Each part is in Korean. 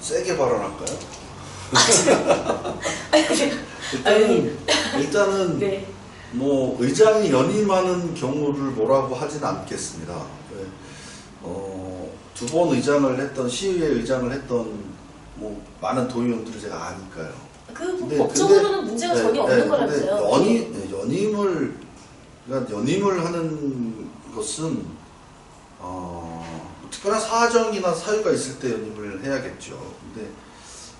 세게 발언할까요? 아니, 일단은 네. 뭐 의장이 연임하는 경우를 뭐라고 하진 않겠습니다. 두 번 의장을 했던 시의회 의장을 했던 뭐 많은 도의원들을 제가 아니까요. 그 법적으로는 문제가 전혀 없는 거라면서요. 연임을 하는 것은 특별한 사정이나 사유가 있을 때 연임을 해야겠죠. 근데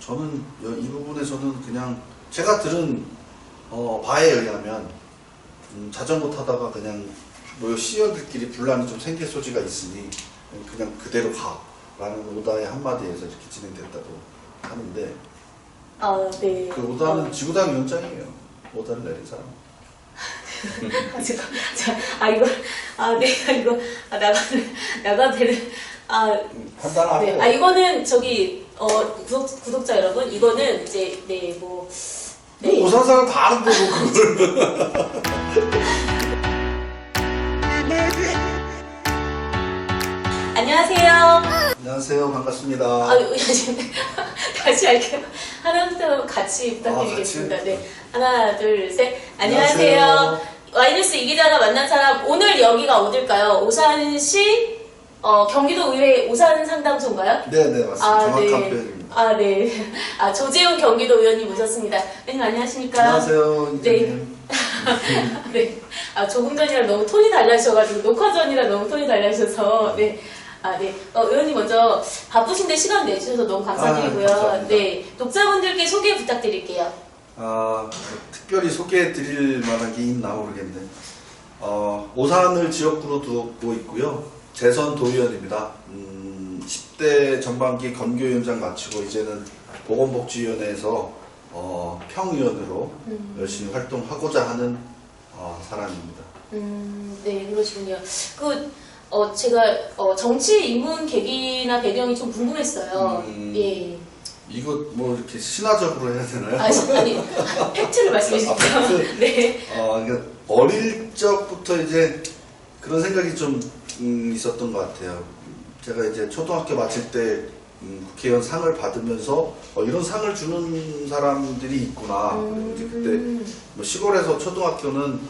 저는 이 부분에서는 그냥 제가 들은 바에 의하면 자전거 타다가 그냥 뭐 시의원들끼리 분란이 좀 생길 소지가 있으니 그냥 그대로 가라는 오다의 한마디에서 이렇게 진행됐다고 하는데 네. 그 오다는 지구당 위원장이에요. 오다를 내린 사람. 내가 이거 나가도 되는 판단하고. 네. 이거는 저기 구독자 여러분, 이거는 이제 네. 오산 사람 다 아는데 뭐 그걸. 안녕하세요. 안녕하세요. 반갑습니다. 다시 할게요. 하나부터 같이 부탁드리겠습니다. 같이? 네. 하나, 둘, 셋. 안녕하세요. 와이뉴스 이 기자가 만난 사람, 오늘 여기가 어딜까요? 오산시, 경기도 의회 오산 상담소인가요? 네네, 맞습니다. 정확한 네. 표현입니다. 네. 조재훈 경기도 의원님 모셨습니다. 의원님 안녕하십니까? 안녕하세요. 이장님. 네. 조금 전이라 너무 톤이 달라지셔가지고, 녹화 전이라 너무 톤이 달라지셔서, 네. 네. 의원님 먼저 바쁘신데 시간 내주셔서 너무 감사드리고요. 감사합니다. 네. 독자분들께 소개 부탁드릴게요. 특별히 소개해 드릴 만한 게 있나 모르겠네. 오산을 지역구로 두고 있고요. 재선 도의원입니다. 10대 전반기 건교위원장 마치고 이제는 보건복지위원회에서 평의원으로 열심히 활동하고자 하는 사람입니다. 네, 그러시군요. 제가 정치 입문 계기나 배경이 좀 궁금했어요. 예. 이거 뭐 이렇게 신화적으로 해야 되나요? 아니, 팩트를 말씀해 주세요. 네. 그러니까 어릴 적부터 이제 그런 생각이 좀 있었던 것 같아요. 제가 이제 초등학교 마칠 때 국회의원 상을 받으면서 이런 상을 주는 사람들이 있구나. 이제 그때 뭐 시골에서 초등학교는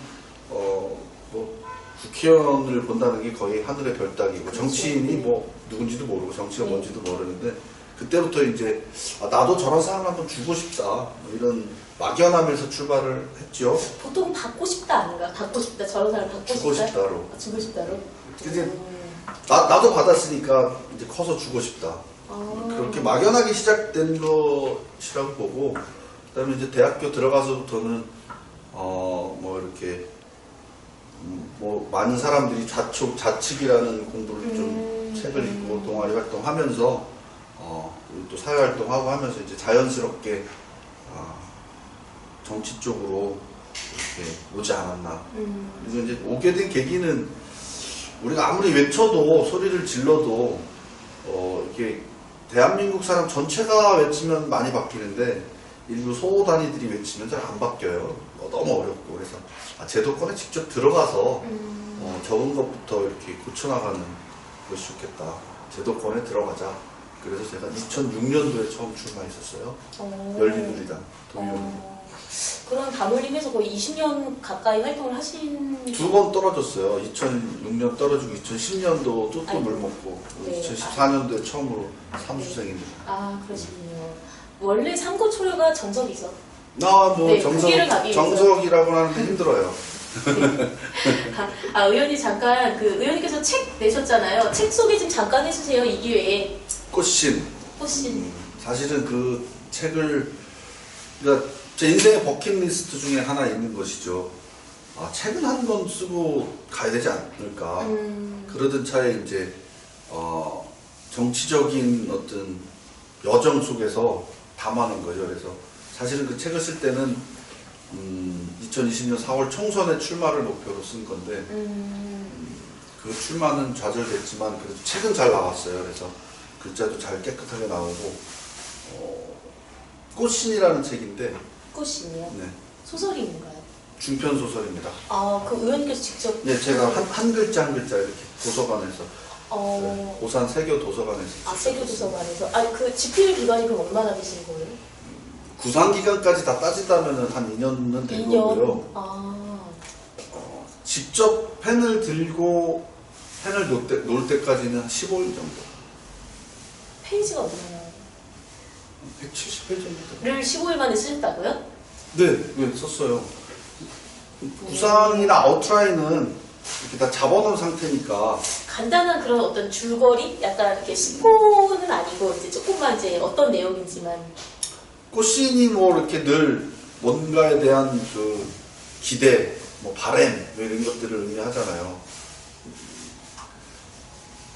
뭐 국회의원을 본다는 게 거의 하늘의 별 따기고 정치인이 뭐 누군지도 모르고 정치가 뭔지도 모르는데 그때부터 이제 나도 저런 상을 한번 주고 싶다 뭐 이런 막연함에서 출발을 했죠. 보통 받고 싶다 아닌가? 받고 싶다, 저런 사람 받고 주고 싶다? 싶다로. 주고 싶다로? 이제 나도 받았으니까 이제 커서 주고 싶다. 그렇게 막연하게 시작된 것이라고 보고, 그다음에 이제 대학교 들어가서부터는 뭐 이렇게 뭐 많은 사람들이 좌측이라는 공부를 좀 책을 읽고 동아리 활동하면서 또 사회 활동하고 하면서 이제 자연스럽게 정치 쪽으로 이렇게 오지 않았나. 그리고 이제 오게 된 계기는 우리가 아무리 외쳐도 소리를 질러도 이렇게 대한민국 사람 전체가 외치면 많이 바뀌는데 일부 소호 단위들이 외치면 잘 안 바뀌어요. 너무 어렵고 그래서 제도권에 직접 들어가서 적은 것부터 이렇게 고쳐나가는 것이 좋겠다. 제도권에 들어가자. 그래서 제가 2006년도에 처음 출마했었어요. 열린우리당 도의원. 그럼 다물림에서 거의 20년 가까이 활동을 하신... 2번 떨어졌어요. 2006년 떨어지고 2010년도 또 물 먹고 네. 2014년도에 처음으로 삼수생입니다. 그러시군요. 원래 삼고초려가 정석이죠. 뭐 정석이라고 하는데 힘들어요. 의원님 잠깐 의원님께서 책 내셨잖아요. 책 소개 좀 잠깐 해주세요. 이 기회에. 꽃신. 사실은 그 책을 그러니까 제 인생의 버킷리스트 중에 하나 있는 것이죠. 책은 한 권 쓰고 가야 되지 않을까. 그러던 차에 이제 정치적인 어떤 여정 속에서 담아낸 거죠. 그래서 사실은 그 책을 쓸 때는 2020년 4월 총선에 출마를 목표로 쓴 건데 그 출마는 좌절됐지만 그래도 책은 잘 나왔어요. 그래서 글자도 잘 깨끗하게 나오고 꽃신이라는 책인데 꽃신이요? 네. 소설인가요? 중편 소설입니다. 그 의원님께서 직접? 네, 제가 한 글자 한 글자 이렇게 도서관에서 네, 오산 세교 도서관에서. 아, 세교 도서관에서. 아, 그 집필 기간이 그럼 얼마나 되신 거예요? 구상 기간까지 다 따지다면은 한 2년은 될 거고요. 아. 직접 펜을 들고 펜을 놓을 때까지는 한 15일 정도. 페이지가 얼마나? 170페이지 정도. 를 15일 만에 쓰셨다고요? 네, 썼어요. 구상이나 아웃라인은 이렇게 다 잡아놓은 상태니까. 간단한 그런 어떤 줄거리? 약간 이렇게 스포는 아니고 이제 조금만 이제 어떤 내용인지만. 꽃신이 뭐 이렇게 늘 뭔가에 대한 그 기대, 뭐 바램 뭐 이런 것들을 의미하잖아요.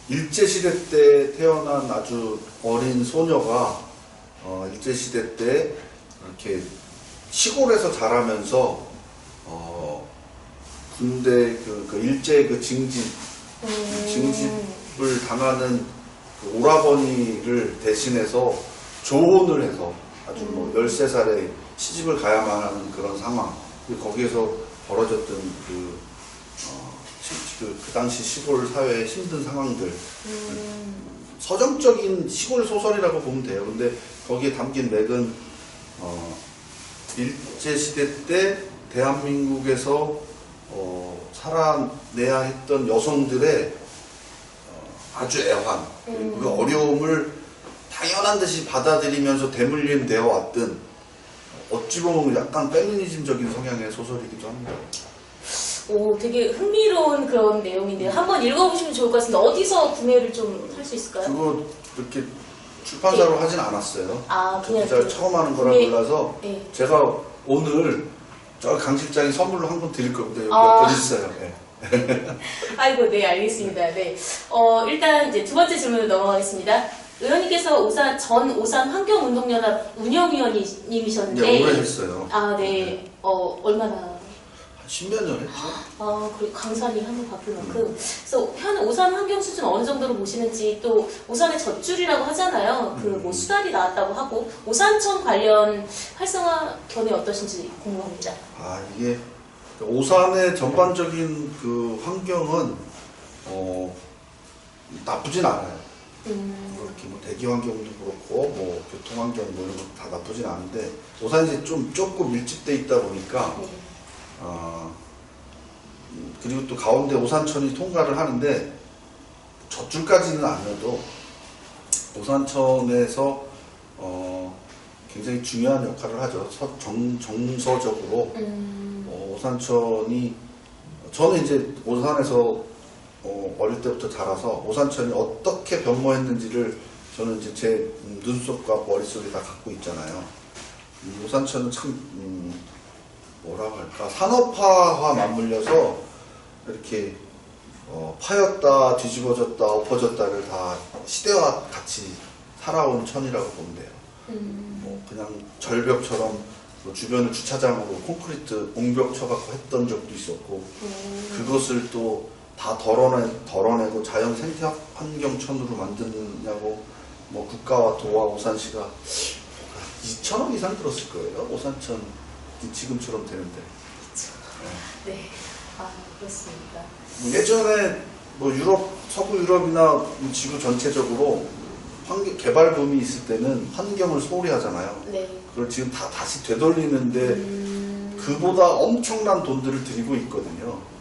일제시대 때 태어난 아주 어린 소녀가 일제시대 때 이렇게 시골에서 자라면서 군대 그 일제 그 징집을 당하는 그 오라버니를 대신해서 조언을 해서 아주 뭐 13살에 시집을 가야만 하는 그런 상황. 거기에서 벌어졌던 그 당시 시골 사회의 힘든 상황들. 서정적인 시골 소설이라고 보면 돼요. 근데 거기에 담긴 맥은 일제시대 때 대한민국에서 살아내야 했던 여성들의 아주 애환, 그 어려움을 당연한 듯이 받아들이면서 대물림 되어 왔던 어찌 보면 약간 페미니즘적인 성향의 소설이기도 합니다. 오, 되게 흥미로운 그런 내용인데요. 한번 읽어보시면 좋을 것 같은데 어디서 구매를 좀 할 수 있을까요? 그거 그렇게 출판사로 하진 않았어요. 아, 그냥 제가 처음 하는 거라 몰라서 네. 제가 오늘 저 강 실장이 선물로 한 권 드릴 겁니다. 여기 아. 몇 권 있어요. 네. 아이고, 네, 알겠습니다. 네. 일단 이제 두 번째 질문으로 넘어가겠습니다. 의원님께서 전 오산 환경운동연합 운영위원님이셨는데. 네, 오래 했어요. 아, 네. 얼마나? 한 10몇 년 했죠. 아, 그리고 강산이 한번 바쁠 만큼. 그래서 오산 환경 수준 어느 정도로 보시는지, 또 오산의 젖줄이라고 하잖아요. 그 뭐 수달이 나왔다고 하고, 오산천 관련 활성화 견해 어떠신지 궁금합니다. 아, 이게 오산의 전반적인 그 환경은 나쁘진 않아요. 이렇게 뭐 대기 환경도 그렇고 뭐 교통 환경 뭐 이런 거 다 나쁘진 않은데 오산이 좀 좁고 밀집돼 있다 보니까 네. 그리고 또 가운데 오산천이 통과를 하는데 젖줄까지는 아니어도 오산천에서 굉장히 중요한 역할을 하죠. 정서적으로 오산천이 저는 이제 오산에서 어릴 때부터 자라서 오산천이 어떻게 변모했는지를 저는 이제 제 눈속과 머릿속에 다 갖고 있잖아요. 오산천은 참 뭐라고 할까 산업화와 맞물려서 이렇게 파였다 뒤집어졌다 엎어졌다를 다 시대와 같이 살아온 천이라고 보면 돼요. 뭐 그냥 절벽처럼 뭐 주변을 주차장으로 콘크리트 옹벽 쳐갖고 했던 적도 있었고 그것을 또 다 덜어내고 자연 생태 환경천으로 만드냐고 뭐 국가와 도와 오산시가 2천억 이상 들었을 거예요. 오산천 지금처럼 되는데. 네. 아, 그렇습니다. 예전에 뭐 서구 유럽이나 지구 전체적으로 개발 붐이 있을 때는 환경을 소홀히 하잖아요. 네. 그걸 지금 다시 되돌리는데 그보다 엄청난 돈들을 들이고 있거든요.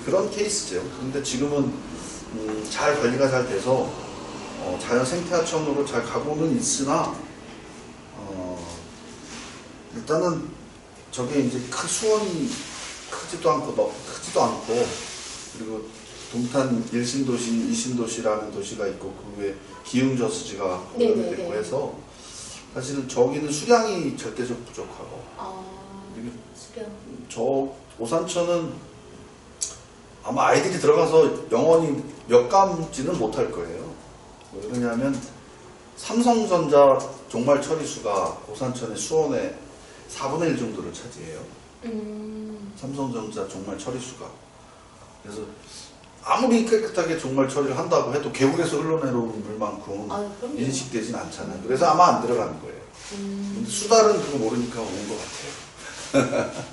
그런 케이스죠. 근데 지금은 잘 관리가 잘 돼서 자연 생태하천으로 잘 가고는 있으나 일단은 저게 이제 수원이 크지도 않고 그리고 동탄 1신도시, 2신도시라는 도시가 있고 그 외에 기흥저수지가 오염이 됐고 해서 사실은 저기는 수량이 절대적 부족하고 그리고 수량. 저 오산천은 아마 아이들이 들어가서 영원히 몇 감지는 못할 거예요. 왜 그러냐면 삼성전자 종말 처리수가 오산천의 수원의 4분의 1 정도를 차지해요. 삼성전자 종말 처리수가. 그래서 아무리 깨끗하게 종말 처리를 한다고 해도 개울에서 흘러내려오는 물만큼 인식되진 않잖아요. 그래서 아마 안 들어가는 거예요. 근데 수달은 그거 모르니까 온 것 같아요.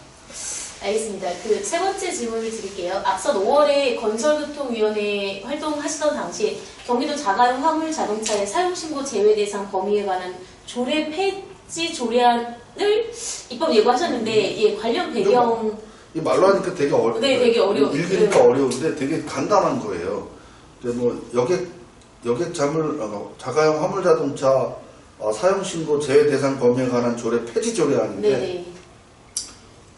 알겠습니다. 그 세 번째 질문을 드릴게요. 앞선 5월에 건설교통위원회 활동하시던 당시 경기도 자가용 화물 자동차의 사용신고 제외 대상 범위에 관한 조례 폐지 조례안을 입법 예고하셨는데 예, 관련 배경 이 말로 하니까 되게 어려워요. 네, 되게 어려워요. 읽으니까 네. 어려운데 되게 간단한 거예요. 근데 뭐 여객 자가용 화물 자동차 사용 신고 제외 대상 범위에 관한 조례 폐지 조례안인데 네네.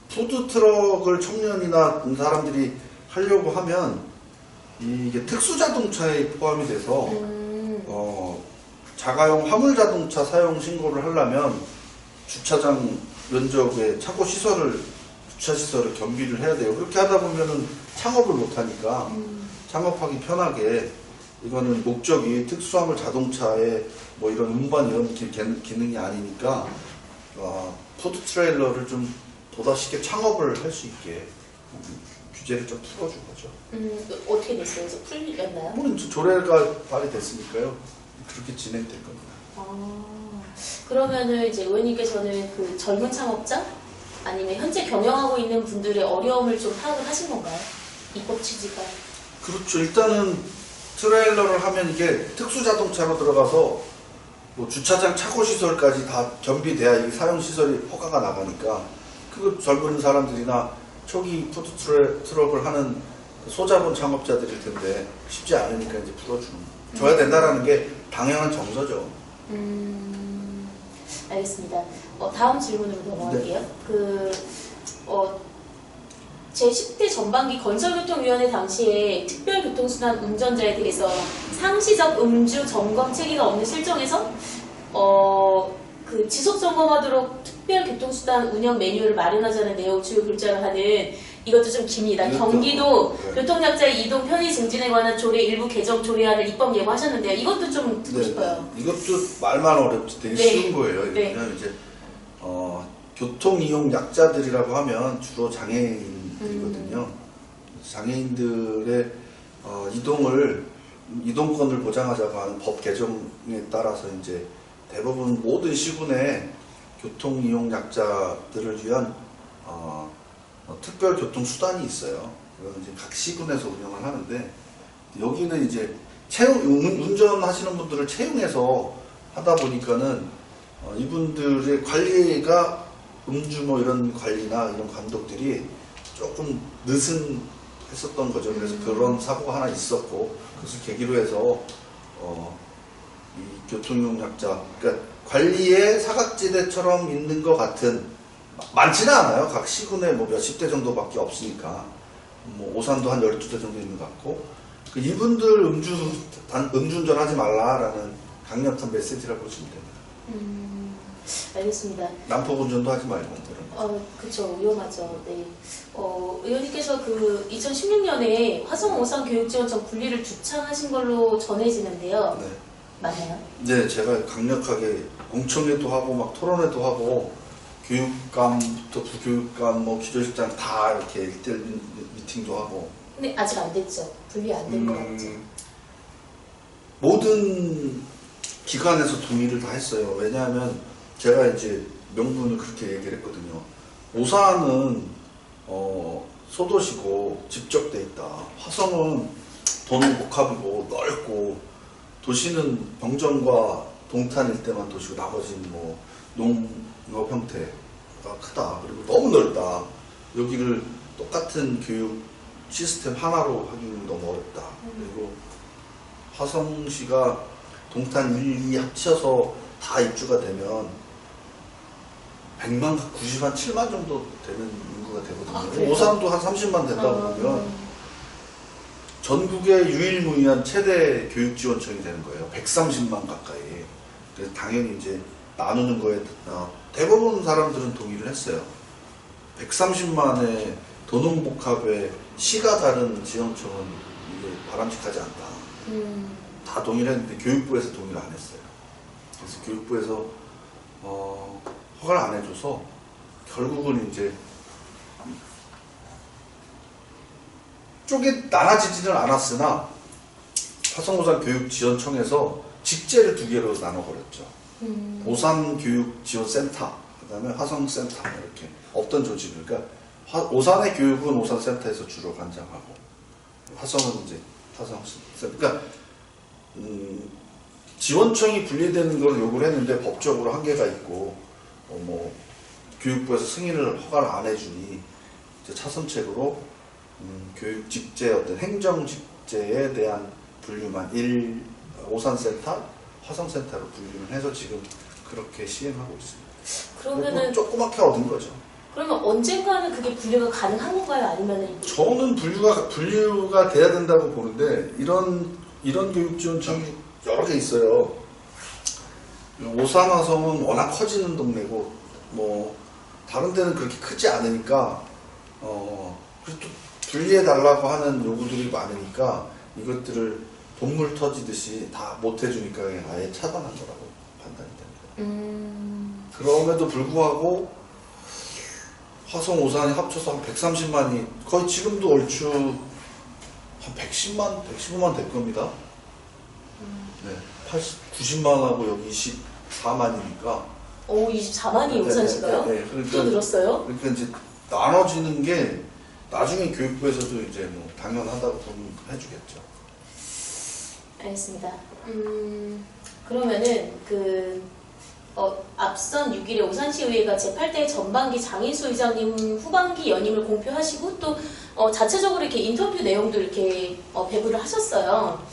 푸드 트럭을 청년이나 사람들이 하려고 하면 이게 특수 자동차에 포함이 돼서 자가용 화물 자동차 사용 신고를 하려면 주차장 면적에 주차 시설을 겸비를 해야 돼요. 그렇게 하다 보면은 창업을 못 하니까 창업하기 편하게 이거는 목적이 특수화물 자동차에 뭐 이런 운반 이런 기능이 아니니까 푸드 트레일러를 좀 보다 쉽게 창업을 할 수 있게 규제를 좀 풀어준 거죠. 어떻게 됐어요? 그래서 풀렸나요? 뭐 조례가 발의됐으니까요. 그렇게 진행될 겁니다. 그러면은 이제 의원님께서는 그 젊은 창업자 아니면 현재 경영하고 있는 분들의 어려움을 좀 파악을 하신 건가요? 입법 취지가? 그렇죠. 일단은 트레일러를 하면 이게 특수 자동차로 들어가서 뭐 주차장 차고 시설까지 다 겸비돼야 이 사용 시설이 허가가 나가니까 그 젊은 사람들이나 초기 푸드 트럭을 하는 소자본 창업자들일 텐데 쉽지 않으니까 이제 줘야 된다라는 게 당연한 정서죠. 알겠습니다. 다음 질문으로 넘어갈게요. 네. 제10대 전반기 건설교통위원회 당시에 특별교통수단 운전자에 대해서 상시적 음주 점검 체계가 없는 실정에서 그 지속 점검하도록 특별교통수단 운영 매뉴얼을 마련하자는 내용 주요 글자로 하는 이것도 좀 깁니다. 경기도 네. 교통약자의 이동 편의 증진에 관한 조례 일부 개정 조례안을 입법 예고하셨는데요. 이것도 좀 듣고 싶어요. 이것도 말만 어렵지 되게 네. 쉬운 거예요. 네. 그냥 이제 교통 이용 약자들이라고 하면 주로 장애인들이거든요. 장애인들의 이동권을 보장하자고 하는 법 개정에 따라서 이제 대부분 모든 시군에 교통 이용 약자들을 위한 특별 교통 수단이 있어요. 그건 이제 각 시군에서 운영을 하는데 여기는 이제 운전하시는 분들을 채용해서 하다 보니까는 이분들의 관리가 음주 뭐 이런 관리나 이런 감독들이 조금 느슨했었던 거죠. 그래서 그런 사고가 하나 있었고 그것을 계기로 해서 이 교통이용 약자, 그러니까 관리의 사각지대처럼 있는 것 같은 많지는 않아요. 각 시군에 뭐 몇십 대 정도밖에 없으니까 뭐 오산도 한 12대 정도 있는 것 같고 이분들 음주운전 하지 말라라는 강력한 메시지라고 보시면 됩니다. 알겠습니다. 난폭 운전도 하지 말고 그런. 그쵸, 위험하죠. 네. 의원님께서 그 2016년에 화성 오산 교육지원청 분리를 주창하신 걸로 전해지는데요. 네. 맞나요? 네, 제가 강력하게 공청회도 하고 막 토론회도 하고 교육감부터 부교육감 뭐 기조실장 다 이렇게 1대1 미팅도 하고. 근데 아직 안 됐죠. 분리 안 된 것 같죠. 모든 기관에서 동의를 다 했어요. 왜냐하면 제가 이제 명분을 그렇게 얘기를 했거든요. 오산은 소도시고 집적돼 있다. 화성은 도농복합이고 넓고 도시는 병정과 동탄 일대만 도시고 나머지는 뭐 농업 형태가 크다. 그리고 너무 넓다. 여기를 똑같은 교육 시스템 하나로 하기는 너무 어렵다. 그리고 화성시가 동탄 1, 2 합쳐서 다 입주가 되면 100만, 90만, 7만 정도 되는 인구가 되거든요. 오산도 한 30만 된다고 보면 전국의 유일무이한 최대 교육지원청이 되는 거예요. 130만 가까이. 그래서 당연히 이제 나누는 거에 대부분 사람들은 동의를 했어요. 130만의 도농복합의 시가 다른 지원청은 이게 바람직하지 않다. 다 동의를 했는데 교육부에서 동의를 안 했어요. 그래서 교육부에서 허가를 안 해줘서 결국은 이제 쪽에 나눠지지는 않았으나 화성오산 교육지원청에서 직제를 2개로 나눠버렸죠. 오산교육지원센터, 그 다음에 화성센터 이렇게 없던 조직을, 그러니까 오산의 교육은 오산센터에서 주로 관장하고 화성은 이제 화성센터. 그러니까 지원청이 분리되는 걸 요구를 했는데 법적으로 한계가 있고 뭐 교육부에서 승인을 허가를 안 해주니 이제 차선책으로 교육 직제 어떤 행정 직제에 대한 분류만 오산센터, 화성센터로 분류를 해서 지금 그렇게 시행하고 있습니다. 그러면은 조그맣게 얻은 거죠. 그러면 언젠가는 그게 분류가 가능한 건가요? 아니면은 저는 분류가 돼야 된다고 보는데 이런 교육 지원청이 여러 개 있어요. 오산 화성은 워낙 커지는 동네고 뭐 다른 데는 그렇게 크지 않으니까 그래서 또 분리해 달라고 하는 요구들이 많으니까 이것들을 동물 터지듯이 다 못 해주니까 그냥 아예 차단한 거라고 판단이 됩니다. 그럼에도 불구하고 화성 오산이 합쳐서 한 130만이 거의 지금도 얼추 한 115만 될 겁니다. 네, 90만하고 여기 24만이니까. 오, 24만이 오산시가요? 네, 그러니까, 또 늘었어요? 그러니까 이제 나눠지는 게 나중에 교육부에서도 이제 뭐 당연하다고 해주겠죠. 알겠습니다. 그러면은 앞선 6일에 오산시의회가 제8대 전반기 장인수 의장님 후반기 연임을 공표하시고 또 자체적으로 이렇게 인터뷰 내용도 이렇게 배부를 하셨어요.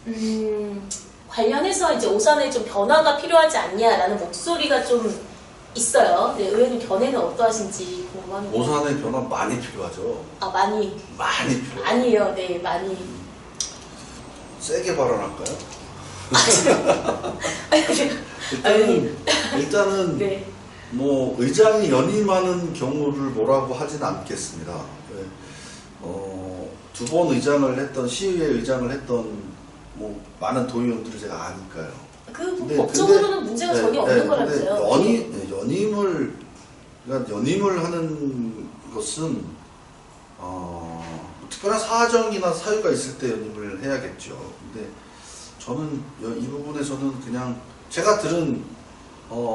네. 관련해서 이제 오산에 좀 변화가 필요하지 않냐라는 목소리가 좀 있어요. 네, 의원님 견해는 어떠하신지 궁금합니다. 오산의 변화 많이 필요하죠. 아, 많이 필요해요. 아니에요. 네, 많이. 세게 발언할까요? 일단은 네. 뭐 의장이 연임하는 경우를 뭐라고 하진 않겠습니다. 네. 두 번 의장을 했던 시의회 의장을 했던 뭐 많은 도의원들을 제가 아니까요. 법적으로는 문제가 전혀 없는 거라면서요. 연임을 하는 것은 특별한 사정이나 사유가 있을 때 연임을 해야겠죠. 근데 저는 이 부분에서는 그냥 제가 들은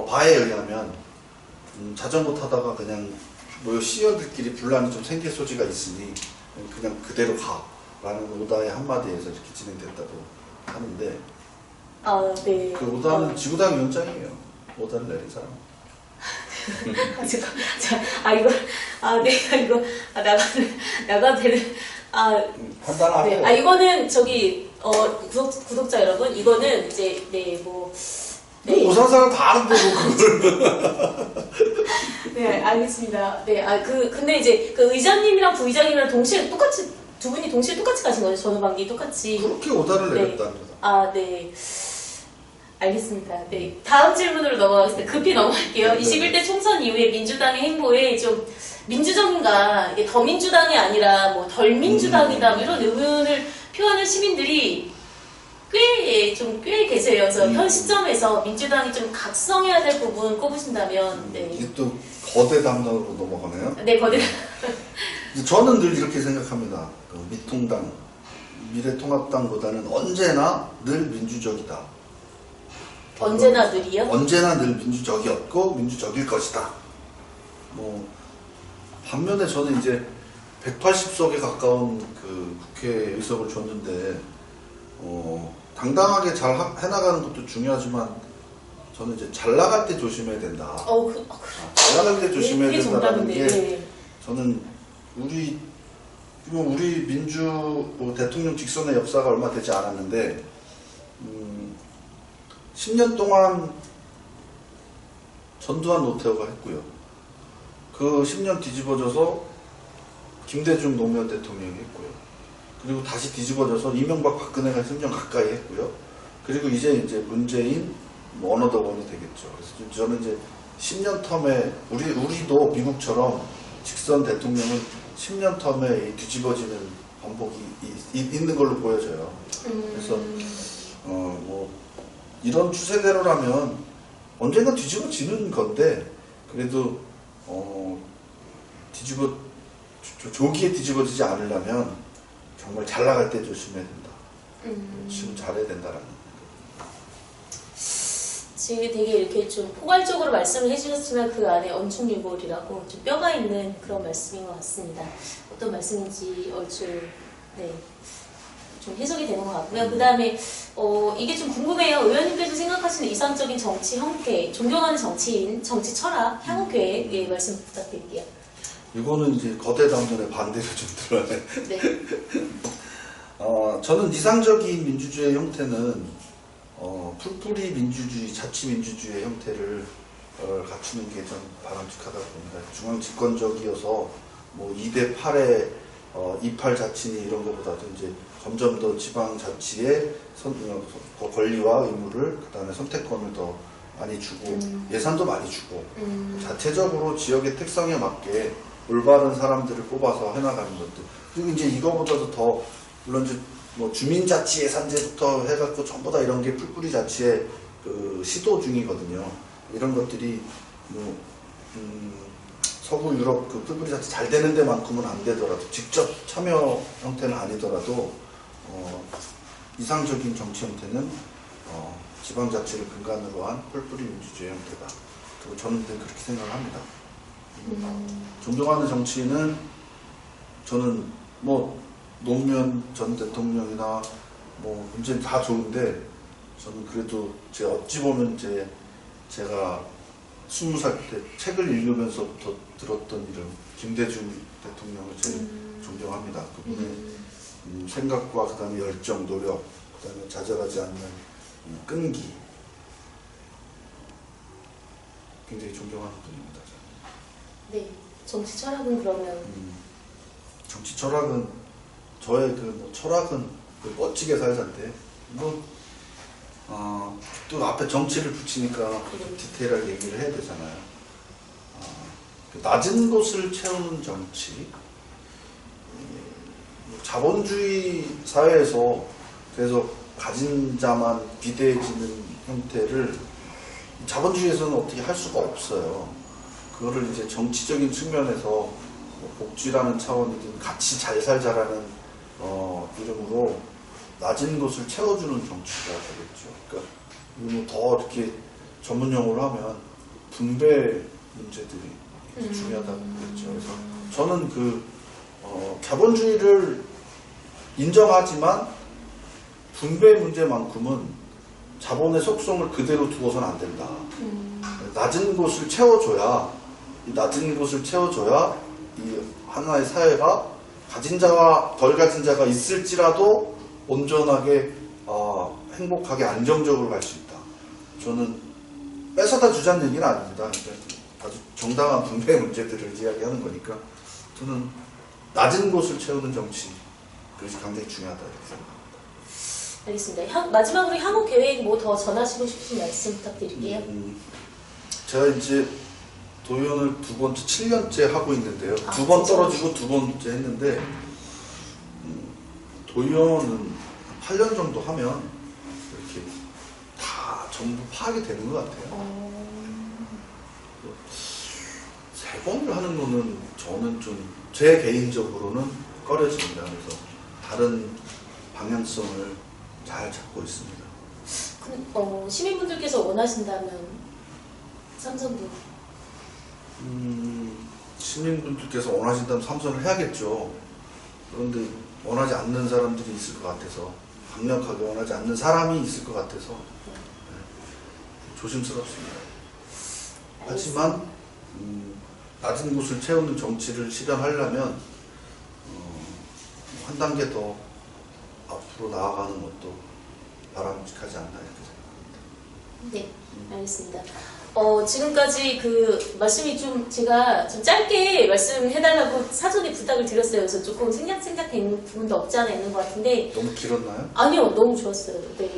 바에 의하면 자전거 타다가 그냥 뭐 시의원들끼리 분란이 좀 생길 소지가 있으니 그냥 그대로 가라는 오다의 한마디에서 이렇게 진행됐다고 하는데 네. 그 오다는 지구당 위원장이에요. 오다를 내린 사람. 내가 이거 나가도 되는 판단하고. 네. 이거는 구독자 여러분, 이거는 이제 오산 사람 다 아는데 뭐 그걸. 네, 알겠습니다. 네, 근데 이제 그 의장님이랑 부의장님이랑 동시에 두 분이 동시에 똑같이 가신 거죠? 전후반기 똑같이. 그렇게 오다를 네. 내렸답니다. 네. 알겠습니다. 네, 다음 질문으로 넘어가겠습니다. 급히 넘어갈게요. 네. 21대 총선 이후에 민주당의 행보에 좀 민주적인가, 이게 더 민주당이 아니라 뭐 덜 민주당이다, 뭐 이런 의문을 표하는 시민들이 꽤 계세요. 그래서 현 시점에서 민주당이 좀 각성해야 될 부분 꼽으신다면, 네. 이게 또 거대 담론으로 넘어가네요. 네, 거대. 저는 늘 이렇게 생각합니다. 미통당, 미래통합당보다는 언제나 늘 민주적이다. 언제나 늘이요? 언제나 늘 민주적이었고 민주적일 것이다. 뭐 반면에 저는 이제 180석에 가까운 그 국회 의석을 줬는데 당당하게 잘 해나가는 것도 중요하지만 저는 이제 잘 나갈 때 조심해야 된다. 잘 나갈 때 조심해야 된다는 게 저는 우리 민주 대통령 직선의 역사가 얼마 되지 않았는데 10년 동안 전두환 노태우가 했고요. 그 10년 뒤집어져서 김대중 노무현 대통령이 했고요. 그리고 다시 뒤집어져서 이명박 박근혜가 10년 가까이 했고요. 그리고 이제 문재인 어너더 원이 되겠죠. 그래서 저는 이제 10년 텀에 우리도 미국처럼 직선 대통령은 10년 텀에 뒤집어지는 반복이 있는 걸로 보여져요. 그래서 뭐 이런 추세대로라면 언젠가 뒤집어지는 건데 그래도 조기에 뒤집어지지 않으려면 정말 잘 나갈 때 조심해야 된다. 지금 잘해야 된다라는. 지금 되게 이렇게 좀 포괄적으로 말씀을 해주셨지만 그 안에 언충유골이라고 좀 뼈가 있는 그런 말씀인 것 같습니다. 어떤 말씀인지 얼추 네, 좀 해석이 되는 것 같고요. 그 다음에 이게 좀 궁금해요. 의원님께서 생각하시는 이상적인 정치 형태, 존경하는 정치인, 정치 철학, 향후 계획 말씀 부탁드릴게요. 이거는 이제 거대 담론의 반대로 좀 들어요. 네. 저는 이상적인 민주주의 형태는 풀뿌리 민주주의, 자치민주주의 형태를 갖추는 게 전 바람직하다고 봅니다. 중앙집권적이어서 뭐 2대 8의 2.8 자치니 이런 것보다도 이제 점점 더 지방자치의 권리와 의무를, 그 다음에 선택권을 더 많이 주고 예산도 많이 주고 자체적으로 지역의 특성에 맞게 올바른 사람들을 뽑아서 해나가는 것들. 그리고 이제 이거보다도 더 물론 이제 뭐 주민자치 예산제부터 해갖고 전부 다 이런 게 풀뿌리 자치의 그 시도 중이거든요. 이런 것들이 뭐 서구 유럽 그 풀뿌리 자치 잘 되는 데만큼은 안 되더라도, 직접 참여 형태는 아니더라도 이상적인 정치 형태는 지방자치를 근간으로 한 풀뿌리 민주주의 형태다. 그리고 저는 그렇게 생각을 합니다. 존경하는 정치인은 저는 뭐 노무현 전 대통령이나 뭐 문재인 다 좋은데, 저는 그래도 어찌 보면 제가 20살 때 책을 읽으면서부터 들었던 이름 김대중 대통령을 제일 존경합니다. 그분의 생각과 그 다음에 열정, 노력, 그 다음에 좌절하지 않는 끈기, 굉장히 존경하는 분입니다. 저는. 네. 정치 철학은 그러면 정치 철학은 저의 철학은 멋지게 살자인데 또 앞에 정치를 붙이니까 디테일하게 얘기를 해야 되잖아요. 낮은 곳을 채우는 정치, 자본주의 사회에서 계속 가진 자만 비대해지는 형태를 자본주의에서는 어떻게 할 수가 없어요. 그거를 이제 정치적인 측면에서 복지라는 차원이든 같이 잘 살자라는 이름으로 낮은 곳을 채워주는 정치가 되겠죠. 그러니까 더 이렇게 전문 용어로 하면 분배 문제들이 중요하다고 그랬죠. 그래서 저는 자본주의를 인정하지만 분배 문제만큼은 자본의 속성을 그대로 두어서는 안 된다. 낮은 곳을 채워줘야 이 하나의 사회가 가진 자와 덜 가진 자가 있을지라도 온전하게 행복하게 안정적으로 갈 수 있다. 저는 뺏어다 주자는 얘기는 아닙니다. 아주 정당한 분배 문제들을 이야기하는 거니까 저는 낮은 곳을 채우는 정치, 그것이 굉장히 중요하다 이렇게 생각합니다. 알겠습니다. 마지막으로 향후 계획 뭐 더 전하시고 싶으신 말씀 부탁드릴게요. 제가 이제 도의원을 7년째 하고 있는데요. 2번 떨어지고 2번째 했는데 도의원은 8년 정도 하면 이렇게 다 전부 파악이 되는 것 같아요. 3번을 하는 거는 저는 좀 제 개인적으로는 꺼려집니다. 그래서 다른 방향성을 잘 잡고 있습니다. 시민분들께서 원하신다면 삼선도 시민분들께서 원하신다면 삼선을 해야겠죠. 그런데 원하지 않는 사람들이 있을 것 같아서, 강력하게 원하지 않는 사람이 있을 것 같아서 조심스럽습니다. 하지만 낮은 곳을 채우는 정치를 실현하려면 한 단계 더 앞으로 나아가는 것도 바람직하지 않나 이렇게 생각합니다. 네, 알겠습니다. 지금까지 말씀이 제가 좀 짧게 말씀해달라고 사전에 부탁을 드렸어요. 그래서 조금 생략된 부분도 없지 않아 있는 것 같은데. 너무 길었나요? 아니요, 너무 좋았어요. 네,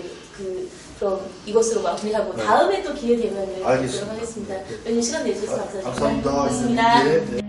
그럼 이것으로 마무리하고 다음에 또 기회 되면 뵙도록 하겠습니다. 오늘 시간 내주셔서 감사드립니다. 감사합니다. 고맙습니다. 네.